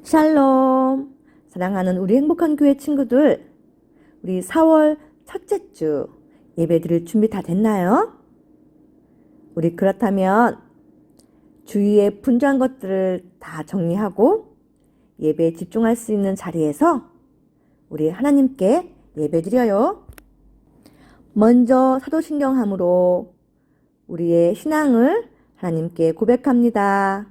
샬롬! 사랑하는 우리 행복한 교회 친구들, 우리 4월 첫째 주 예배 드릴 준비 다 됐나요? 우리 그렇다면 주위에 분주한 것들을 다 정리하고 예배에 집중할 수 있는 자리에서 우리 하나님께 예배 드려요. 먼저 사도신경함으로 우리의 신앙을 하나님께 고백합니다.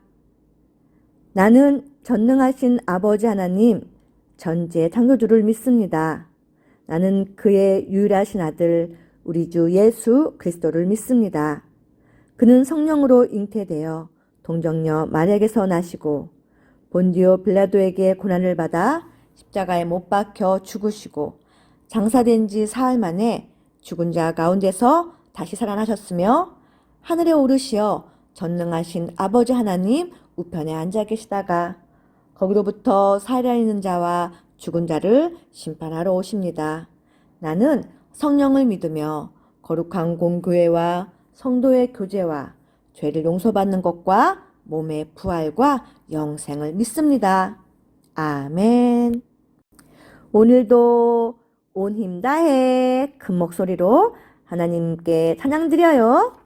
나는 전능하신 아버지 하나님, 전지의 창조주를 믿습니다. 나는 그의 유일하신 아들, 우리 주 예수 그리스도를 믿습니다. 그는 성령으로 잉태되어 동정녀 마리아에게서 나시고 본디오 빌라도에게 고난을 받아 십자가에 못 박혀 죽으시고 장사된 지 사흘 만에 죽은 자 가운데서 다시 살아나셨으며 하늘에 오르시어 전능하신 아버지 하나님 우편에 앉아 계시다가 거기로부터 살아있는 자와 죽은 자를 심판하러 오십니다. 나는 성령을 믿으며 거룩한 공교회와 성도의 교제와 죄를 용서받는 것과 몸의 부활과 영생을 믿습니다. 아멘. 오늘도 온 힘 다해 큰 목소리로 하나님께 찬양 드려요.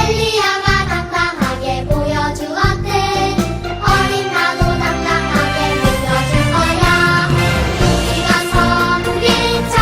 어린 나도 당당하게 보여주었듯 어린 나도 당당하게 믿어줄 거야. 우리가 섬길 참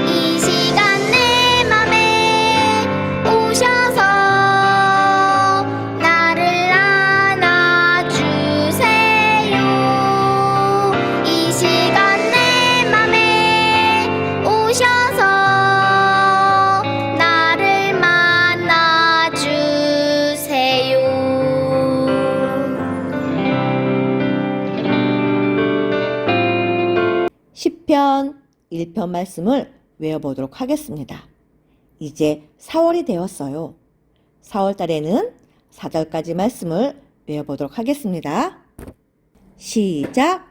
이 시간 내 맘에 오셔서 나를 안아주세요. 이 시간 내 맘에 오셔서 나를 만나주세요. 시편 1편 말씀을 외워보도록 하겠습니다. 이제 4월이 되었어요. 4월 달에는 4절까지 말씀을 외워보도록 하겠습니다. 시작!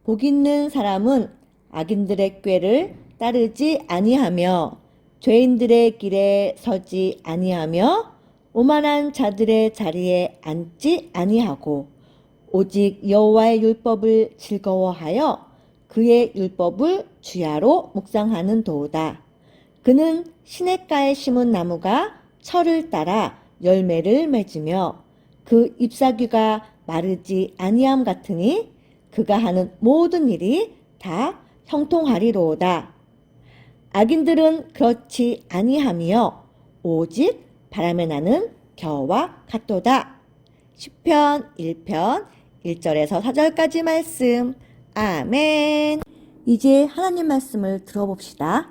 복 있는 사람은 악인들의 꾀를 따르지 아니하며 죄인들의 길에 서지 아니하며 오만한 자들의 자리에 앉지 아니하고 오직 여호와의 율법을 즐거워하여 그의 율법을 주야로 묵상하는 도다. 그는 시냇가에 심은 나무가 철을 따라 열매를 맺으며 그 잎사귀가 마르지 아니함 같으니 그가 하는 모든 일이 다 형통하리로다. 악인들은 그렇지 아니하며 오직 바람에 나는 겨와 같도다. 시편 1편 1절에서 4절까지 말씀. 아멘. 이제 하나님 말씀을 들어봅시다.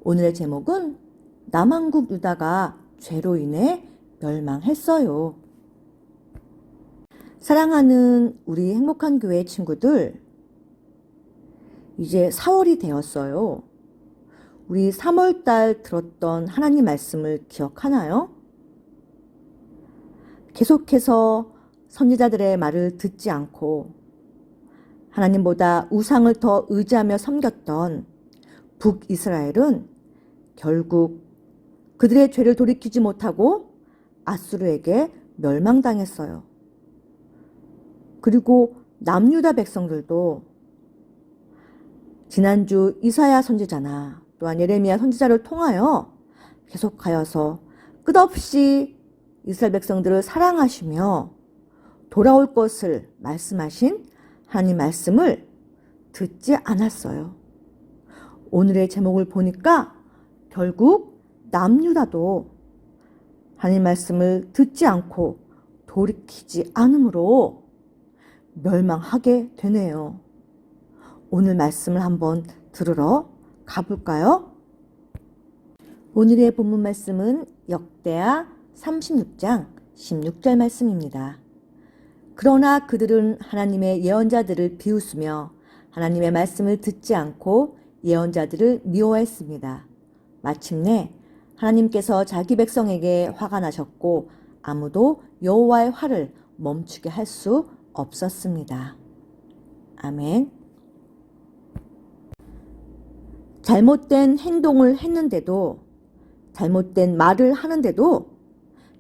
오늘의 제목은 남한국 유다가 죄로 인해 멸망했어요. 사랑하는 우리 행복한 교회 친구들, 이제 4월이 되었어요. 우리 3월달 들었던 하나님 말씀을 기억하나요? 계속해서 선지자들의 말을 듣지 않고 하나님보다 우상을 더 의지하며 섬겼던 북이스라엘은 결국 그들의 죄를 돌이키지 못하고 아수르에게 멸망당했어요. 그리고 남유다 백성들도 지난주 이사야 선지자나 또한 예레미야 선지자를 통하여 계속하여서 끝없이 이스라엘 백성들을 사랑하시며 돌아올 것을 말씀하신 하나님 말씀을 듣지 않았어요. 오늘의 제목을 보니까 결국 남유다도 하나님 말씀을 듣지 않고 돌이키지 않으므로 멸망하게 되네요. 오늘 말씀을 한번 들으러 가볼까요? 오늘의 본문 말씀은 역대하 36장 16절 말씀입니다. 그러나 그들은 하나님의 예언자들을 비웃으며 하나님의 말씀을 듣지 않고 예언자들을 미워했습니다. 마침내 하나님께서 자기 백성에게 화가 나셨고 아무도 여호와의 화를 멈추게 할 수 없었습니다. 아멘. 잘못된 행동을 했는데도, 잘못된 말을 하는데도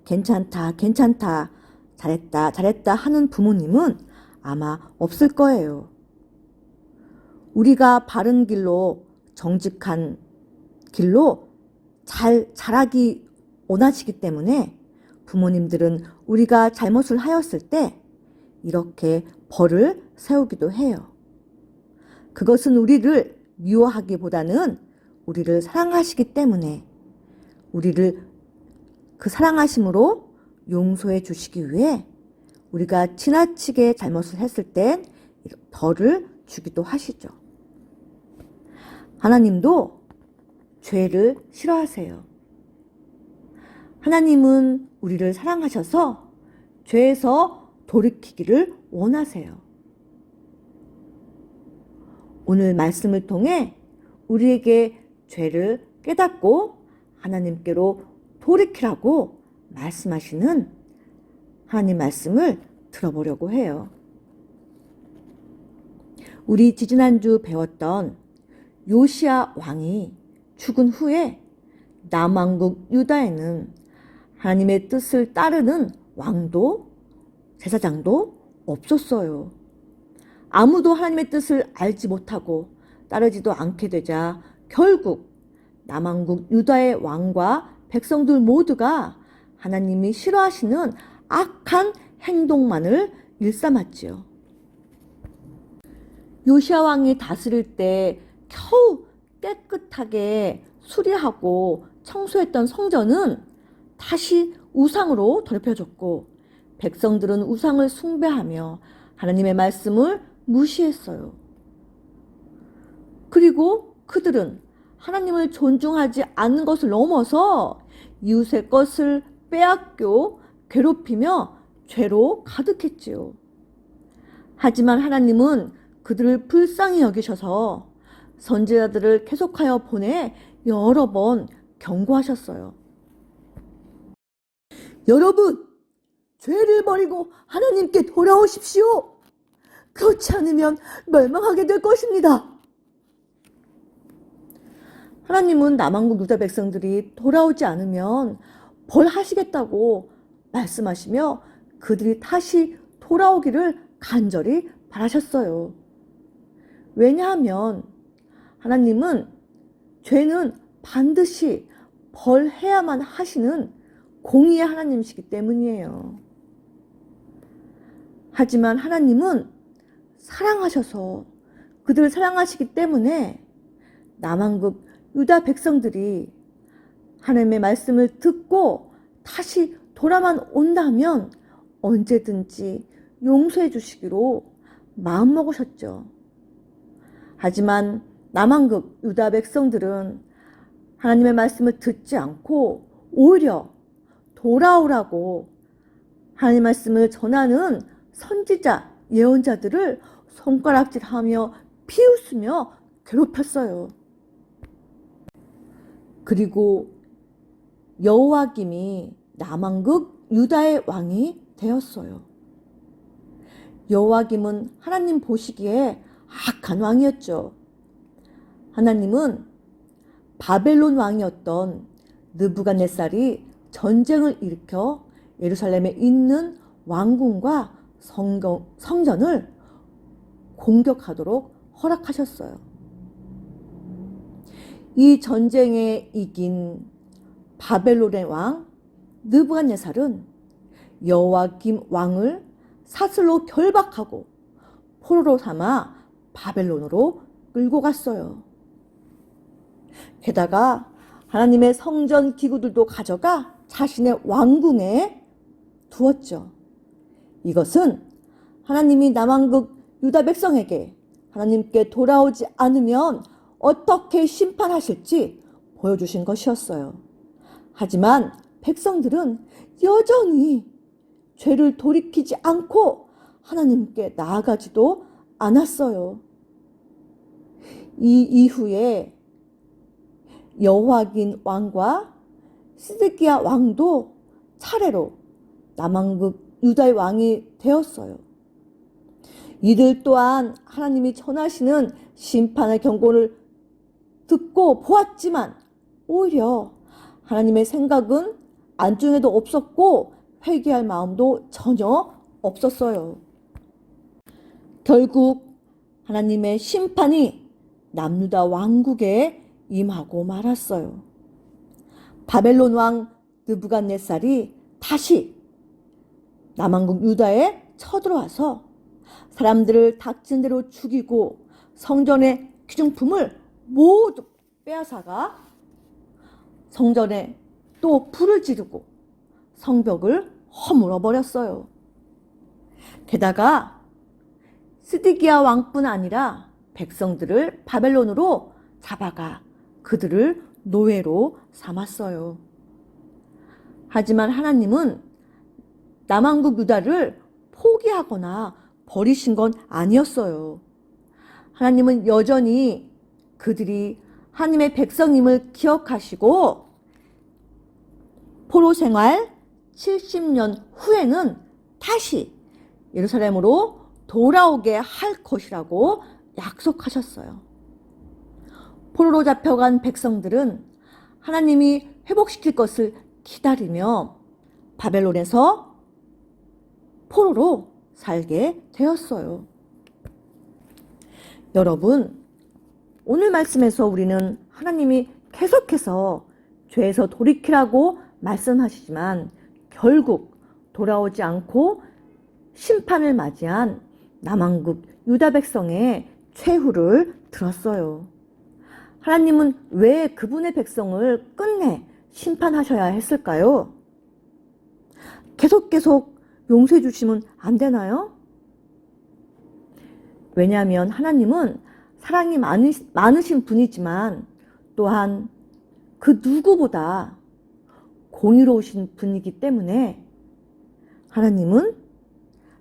괜찮다, 괜찮다, 잘했다, 잘했다 하는 부모님은 아마 없을 거예요. 우리가 바른 길로, 정직한 길로 자라기 원하시기 때문에 부모님들은 우리가 잘못을 하였을 때 이렇게 벌을 세우기도 해요. 그것은 우리를 미워하기보다는 우리를 사랑하시기 때문에 우리를 그 사랑하심으로 용서해 주시기 위해 우리가 지나치게 잘못을 했을 땐 벌을 주기도 하시죠. 하나님도 죄를 싫어하세요. 하나님은 우리를 사랑하셔서 죄에서 돌이키기를 원하세요. 오늘 말씀을 통해 우리에게 죄를 깨닫고 하나님께로 돌이키라고 말씀하시는 하나님 말씀을 들어보려고 해요. 우리 지지난주 배웠던 요시야 왕이 죽은 후에 남왕국 유다에는 하나님의 뜻을 따르는 왕도 제사장도 없었어요. 아무도 하나님의 뜻을 알지 못하고 따르지도 않게 되자 결국 남왕국 유다의 왕과 백성들 모두가 하나님이 싫어하시는 악한 행동만을 일삼았지요. 요시야 왕이 다스릴 때 겨우 깨끗하게 수리하고 청소했던 성전은 다시 우상으로 더럽혀졌고, 백성들은 우상을 숭배하며 하나님의 말씀을 무시했어요. 그리고 그들은 하나님을 존중하지 않는 것을 넘어서 이웃의 것을 빼앗겨 괴롭히며 죄로 가득했지요. 하지만 하나님은 그들을 불쌍히 여기셔서 선지자들을 계속하여 보내 여러 번 경고하셨어요. 여러분, 죄를 버리고 하나님께 돌아오십시오. 그렇지 않으면 멸망하게 될 것입니다. 하나님은 남한국 유다 백성들이 돌아오지 않으면 벌하시겠다고 말씀하시며 그들이 다시 돌아오기를 간절히 바라셨어요. 왜냐하면 하나님은 죄는 반드시 벌해야만 하시는 공의의 하나님이시기 때문이에요. 하지만 하나님은 사랑하셔서 그들을 사랑하시기 때문에 남한국 유다 백성들이 하나님의 말씀을 듣고 다시 돌아만 온다면 언제든지 용서해 주시기로 마음먹으셨죠. 하지만 남한국 유다 백성들은 하나님의 말씀을 듣지 않고 오히려 돌아오라고 하나님의 말씀을 전하는 선지자, 예언자들을 손가락질하며 비웃으며 괴롭혔어요. 그리고 여호와김이 남한국 유다의 왕이 되었어요. 여호와김은 하나님 보시기에 악한 왕이었죠. 하나님은 바벨론 왕이었던 느부갓네살이 전쟁을 일으켜 예루살렘에 있는 왕궁과 성전을 공격하도록 허락하셨어요. 이 전쟁에 이긴 바벨론의 왕 느부갓네살은 여호와김 왕을 사슬로 결박하고 포로로 삼아 바벨론으로 끌고 갔어요. 게다가 하나님의 성전 기구들도 가져가 자신의 왕궁에 두었죠. 이것은 하나님이 남한국 유다 백성에게 하나님께 돌아오지 않으면 어떻게 심판하실지 보여주신 것이었어요. 하지만 백성들은 여전히 죄를 돌이키지 않고 하나님께 나아가지도 않았어요. 이 이후에 여호와긴 왕과 시드기야 왕도 차례로 남한국 유다의 왕이 되었어요. 이들 또한 하나님이 전하시는 심판의 경고를 듣고 보았지만 오히려 하나님의 생각은 안중에도 없었고 회개할 마음도 전혀 없었어요. 결국 하나님의 심판이 남유다 왕국에 임하고 말았어요. 바벨론 왕 느부갓네살이 다시 남한국 유다에 쳐들어와서 사람들을 닥친 대로 죽이고 성전의 귀중품을 모두 빼앗아가 성전에 또 불을 지르고 성벽을 허물어 버렸어요. 게다가 스디기야 왕뿐 아니라 백성들을 바벨론으로 잡아가 그들을 노예로 삼았어요. 하지만 하나님은 남한국 유다를 포기하거나 버리신 건 아니었어요. 하나님은 여전히 그들이 하나님의 백성임을 기억하시고 포로 생활 70년 후에는 다시 예루살렘으로 돌아오게 할 것이라고 약속하셨어요. 포로로 잡혀간 백성들은 하나님이 회복시킬 것을 기다리며 바벨론에서 포로로 살게 되었어요. 여러분, 오늘 말씀에서 우리는 하나님이 계속해서 죄에서 돌이키라고 말씀하시지만 결국 돌아오지 않고 심판을 맞이한 남한국 유다 백성의 최후를 들었어요. 하나님은 왜 그분의 백성을 끝내 심판하셔야 했을까요? 계속 용서해 주시면 안 되나요? 왜냐하면 하나님은 사랑이 많으신 분이지만 또한 그 누구보다 공의로우신 분이기 때문에 하나님은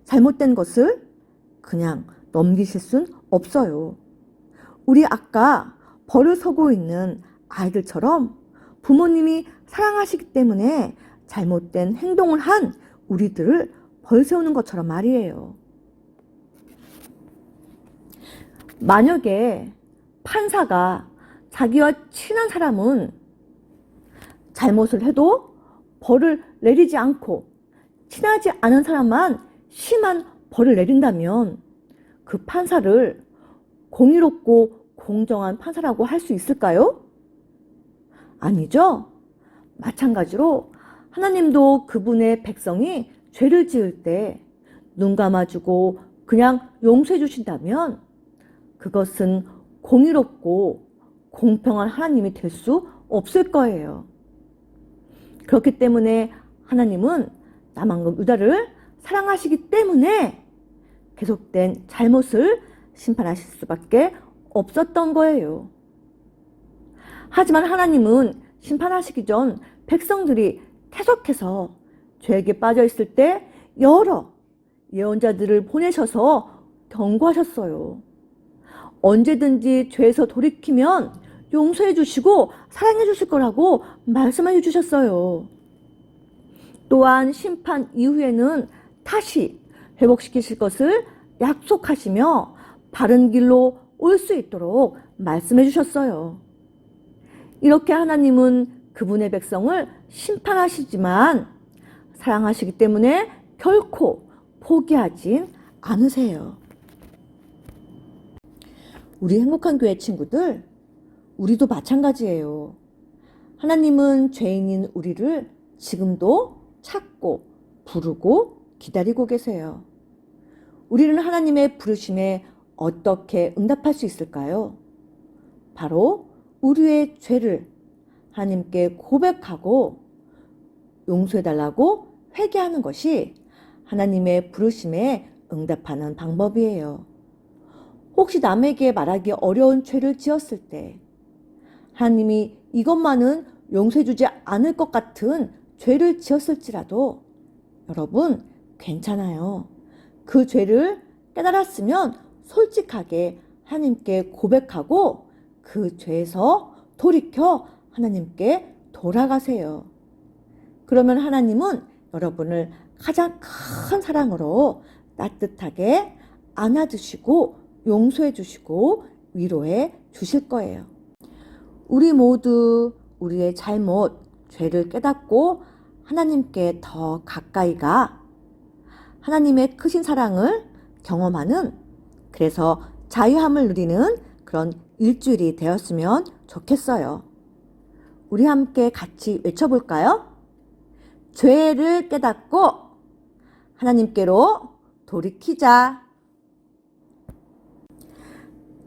잘못된 것을 그냥 넘기실 순 없어요. 우리 아까 벌을 서고 있는 아이들처럼 부모님이 사랑하시기 때문에 잘못된 행동을 한 우리들을 벌 세우는 것처럼 말이에요. 만약에 판사가 자기와 친한 사람은 잘못을 해도 벌을 내리지 않고 친하지 않은 사람만 심한 벌을 내린다면 그 판사를 공의롭고 공정한 판사라고 할 수 있을까요? 아니죠? 마찬가지로 하나님도 그분의 백성이 죄를 지을 때 눈 감아주고 그냥 용서해 주신다면 그것은 공의롭고 공평한 하나님이 될 수 없을 거예요. 그렇기 때문에 하나님은 남왕국 유다를 사랑하시기 때문에 계속된 잘못을 심판하실 수밖에 없었던 거예요. 하지만 하나님은 심판하시기 전 백성들이 계속해서 죄에게 빠져 있을 때 여러 예언자들을 보내셔서 경고하셨어요. 언제든지 죄에서 돌이키면 용서해 주시고 사랑해 주실 거라고 말씀해 주셨어요. 또한 심판 이후에는 다시 회복시키실 것을 약속하시며 바른 길로 올 수 있도록 말씀해 주셨어요. 이렇게 하나님은 그분의 백성을 심판하시지만 사랑하시기 때문에 결코 포기하진 않으세요. 우리 행복한 교회 친구들, 우리도 마찬가지예요. 하나님은 죄인인 우리를 지금도 찾고 부르고 기다리고 계세요. 우리는 하나님의 부르심에 어떻게 응답할 수 있을까요? 바로 우리의 죄를 하나님께 고백하고 용서해달라고 회개하는 것이 하나님의 부르심에 응답하는 방법이에요. 혹시 남에게 말하기 어려운 죄를 지었을 때 하나님이 이것만은 용서해주지 않을 것 같은 죄를 지었을지라도 여러분 괜찮아요. 그 죄를 깨달았으면 솔직하게 하나님께 고백하고 그 죄에서 돌이켜 하나님께 돌아가세요. 그러면 하나님은 여러분을 가장 큰 사랑으로 따뜻하게 안아주시고 용서해 주시고 위로해 주실 거예요. 우리 모두 우리의 잘못, 죄를 깨닫고 하나님께 더 가까이 가 하나님의 크신 사랑을 경험하는, 그래서 자유함을 누리는 그런 일주일이 되었으면 좋겠어요. 우리 함께 같이 외쳐볼까요? 죄를 깨닫고 하나님께로 돌이키자.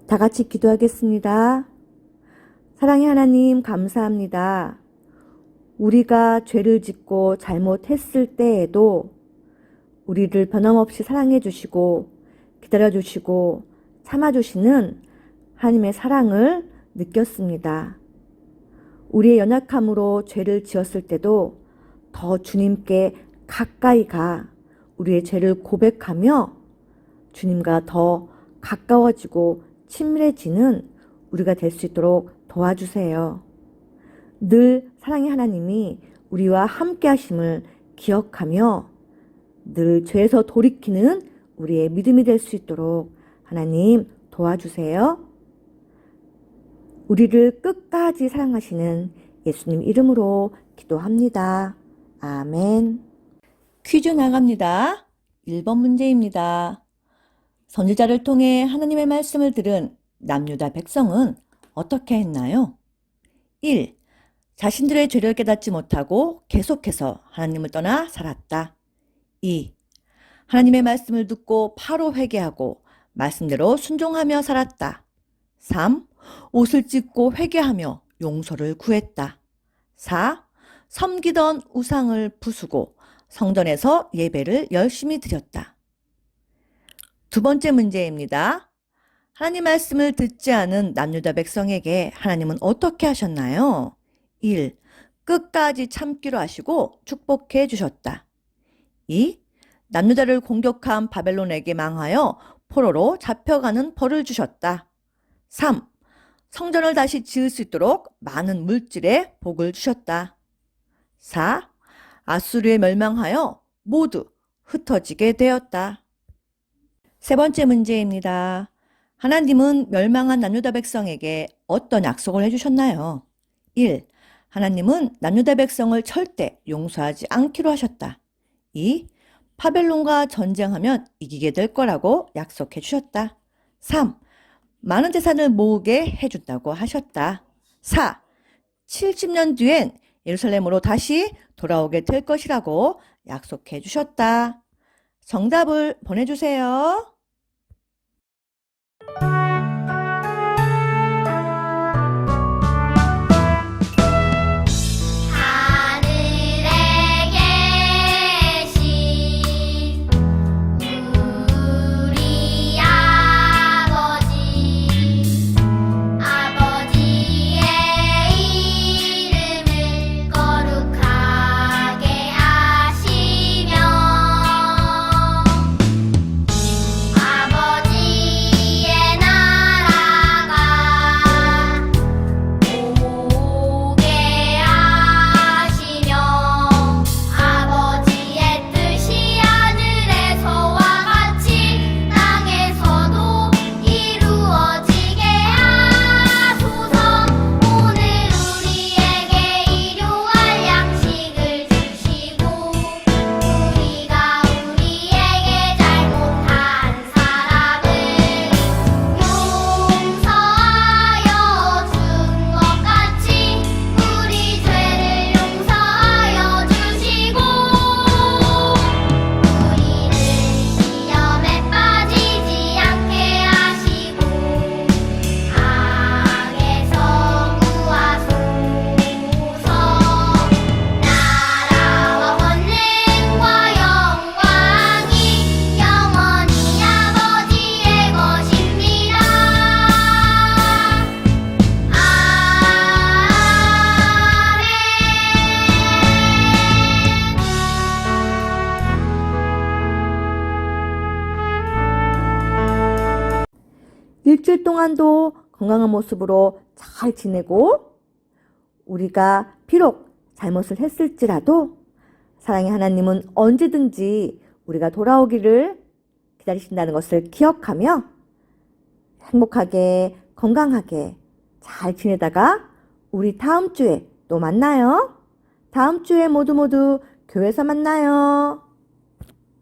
다 같이 기도하겠습니다. 사랑의 하나님, 감사합니다. 우리가 죄를 짓고 잘못했을 때에도 우리를 변함없이 사랑해 주시고 기다려 주시고 참아 주시는 하나님의 사랑을 느꼈습니다. 우리의 연약함으로 죄를 지었을 때도 더 주님께 가까이 가 우리의 죄를 고백하며 주님과 더 가까워지고 친밀해지는 우리가 될 수 있도록 도와주세요. 늘 사랑의 하나님이 우리와 함께 하심을 기억하며 늘 죄에서 돌이키는 우리의 믿음이 될 수 있도록 하나님 도와주세요. 우리를 끝까지 사랑하시는 예수님 이름으로 기도합니다. 아멘. 퀴즈 나갑니다. 1번 문제입니다. 선지자를 통해 하나님의 말씀을 들은 남유다 백성은 어떻게 했나요? 1. 자신들의 죄를 깨닫지 못하고 계속해서 하나님을 떠나 살았다. 2. 하나님의 말씀을 듣고 바로 회개하고 말씀대로 순종하며 살았다. 3. 옷을 찢고 회개하며 용서를 구했다. 4. 섬기던 우상을 부수고 성전에서 예배를 열심히 드렸다. 두 번째 문제입니다. 하나님 말씀을 듣지 않은 남유다 백성에게 하나님은 어떻게 하셨나요? 1. 끝까지 참기로 하시고 축복해 주셨다. 2. 남유다를 공격한 바벨론에게 망하여 포로로 잡혀가는 벌을 주셨다. 3. 성전을 다시 지을 수 있도록 많은 물질의 복을 주셨다. 4. 아수르에 멸망하여 모두 흩어지게 되었다. 세 번째 문제입니다. 하나님은 멸망한 남유다 백성에게 어떤 약속을 해주셨나요? 1. 하나님은 남유다 백성을 절대 용서하지 않기로 하셨다. 2. 바벨론과 전쟁하면 이기게 될 거라고 약속해 주셨다. 3. 많은 재산을 모으게 해준다고 하셨다. 4. 70년 뒤엔 예루살렘으로 다시 돌아오게 될 것이라고 약속해 주셨다. 정답을 보내주세요. 하늘에 계신 우리 아버지의 이름을 거룩하게 하시며 아버지의 나라가 오게 하시며 아버지의 뜻이 하늘에서와 같이 땅에서도 이루어지게 하소서. 오늘 우리에게 일용할 양식을 주시고 우리가 우리에게 잘못한 사람을 용서하여 준 것 같이 우리 죄를 용서하여 주시고 우리를 시험에 빠지지 않게 하시고 악에서 구하소서. 나라와 권능과 영광이 영원히 아버지의 것입니다. 일주일 동안도 건강한 모습으로 잘 지내고 우리가 비록 잘못을 했을지라도 사랑의 하나님은 언제든지 우리가 돌아오기를 기다리신다는 것을 기억하며 행복하게 건강하게 잘 지내다가 우리 다음 주에 또 만나요. 다음 주에 모두 교회에서 만나요.